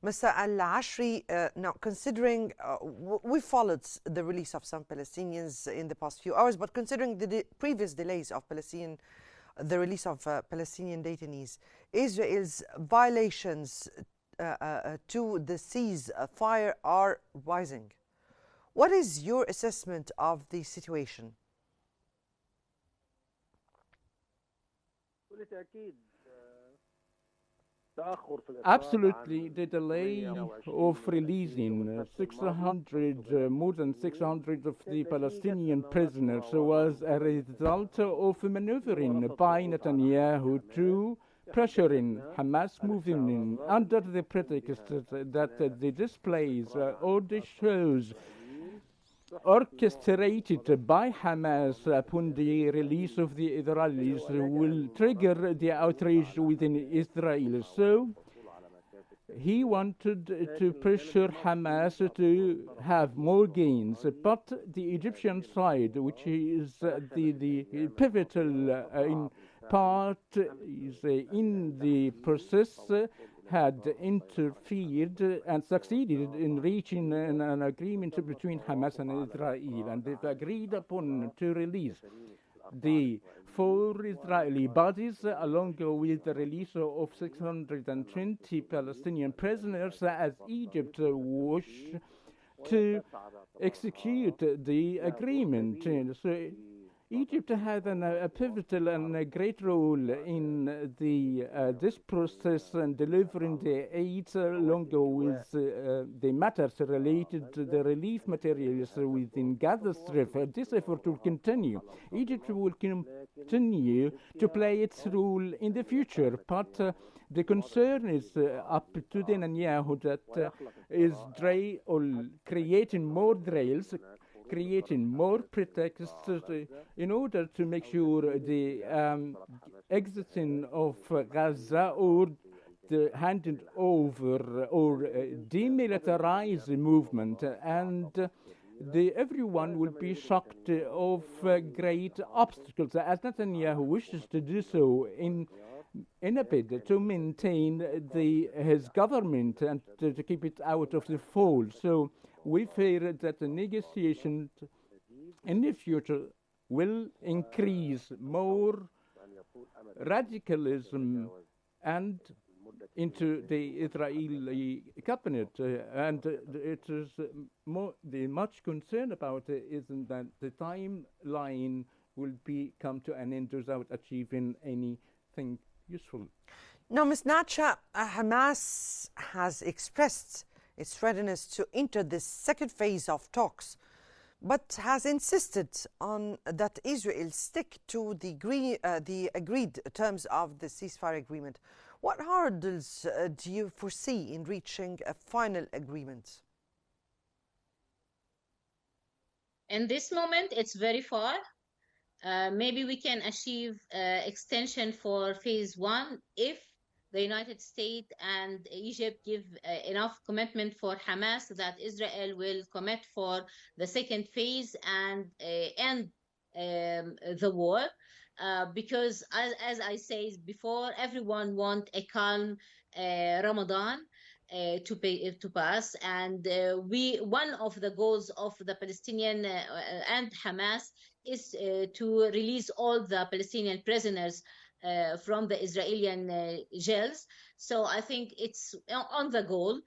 Mr. Al Ashry, now considering we followed the release of some Palestinians in the past few hours, but considering the previous delays of the release of Palestinian detainees, Israel's violations to the ceasefire are rising. What is your assessment of the situation? Absolutely, the delay of releasing 600, more than 600 of the Palestinian prisoners was a result of maneuvering by Netanyahu to pressuring Hamas moving under the pretext that the displays or the shows orchestrated by Hamas upon the release of the Israelis will trigger the outrage within Israel. So he wanted to pressure Hamas to have more gains, but the Egyptian side, which is the pivotal in part is in the process, had interfered and succeeded in reaching an agreement between Hamas and Israel, and they've agreed upon to release the 4 Israeli bodies, along with the release of 620 Palestinian prisoners, as Egypt wished to execute the agreement. So Egypt had a pivotal and a great role in this process and delivering the aid along with the matters related to the relief materials within Gaza Strip. This effort will continue. Egypt will continue to play its role in the future, but the concern is up to Netanyahu that is creating more derails, creating more pretexts in order to make sure the exiting of Gaza or the handing over or demilitarize the movement, and everyone will be shocked of great obstacles, as Netanyahu wishes to do so in a bid to maintain his government and to keep it out of the fold. So we fear that the negotiations in the future will increase more radicalism and into the Israeli cabinet, and it is the much concern about it is that the timeline will come to an end without achieving anything useful. Now, Ms. Nacha, Hamas has expressed its readiness to enter the second phase of talks, but has insisted on that Israel stick to the agreed terms of the ceasefire agreement. What hurdles do you foresee in reaching a final agreement? In this moment, it's very far. Maybe we can achieve extension for phase 1 if the United States and Egypt give enough commitment for Hamas that Israel will commit for the second phase and end the war. Because as I said before, everyone wants a calm Ramadan to pass, and one of the goals of the Palestinian and Hamas is to release all the Palestinian prisoners from the Israeli jails. So I think it's on the goal,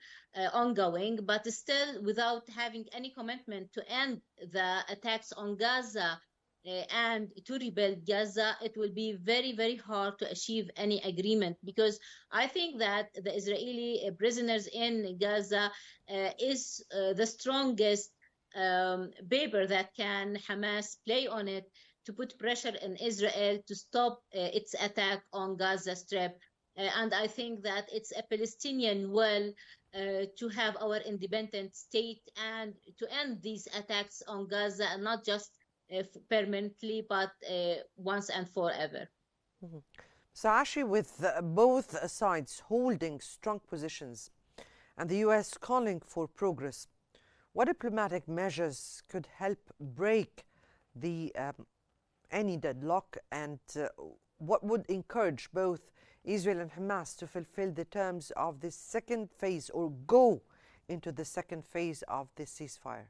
ongoing, but still without having any commitment to end the attacks on Gaza and to rebuild Gaza, it will be very, very hard to achieve any agreement, because I think that the Israeli prisoners in Gaza is the strongest paper that can Hamas play on it to put pressure on Israel to stop its attack on Gaza Strip. And I think that it's a Palestinian will to have our independent state and to end these attacks on Gaza, and not just permanently, but once and forever. Mm-hmm. So actually, with both sides holding strong positions and the U.S. calling for progress, what diplomatic measures could help break any deadlock, and what would encourage both Israel and Hamas to fulfill the terms of the second phase or go into the second phase of the ceasefire?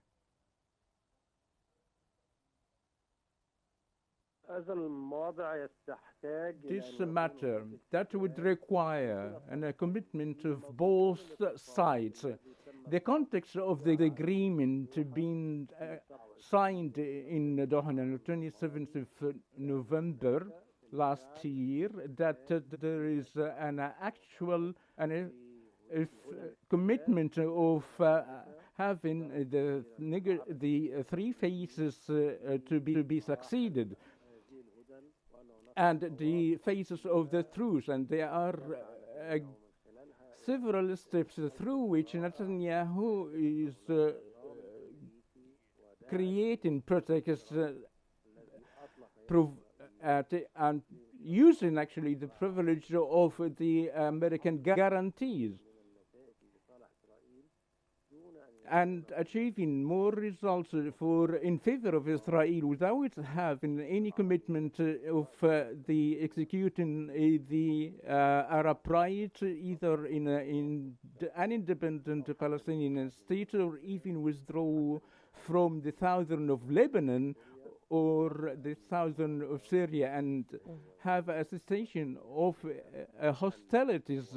This matter that would require a commitment of both sides. The context of the agreement being signed in Doha on the 27th of November last year, that there is an actual commitment of having the three phases to be succeeded, and the phases of the truce, and there are several steps through which Netanyahu is creating pretext and using actually the privilege of the American guarantees and achieving more results in favor of Israel without having any commitment of the executing the Arab right, either in an independent Palestinian state or even withdraw from the southern of Lebanon or the southern of Syria and have a cessation of hostilities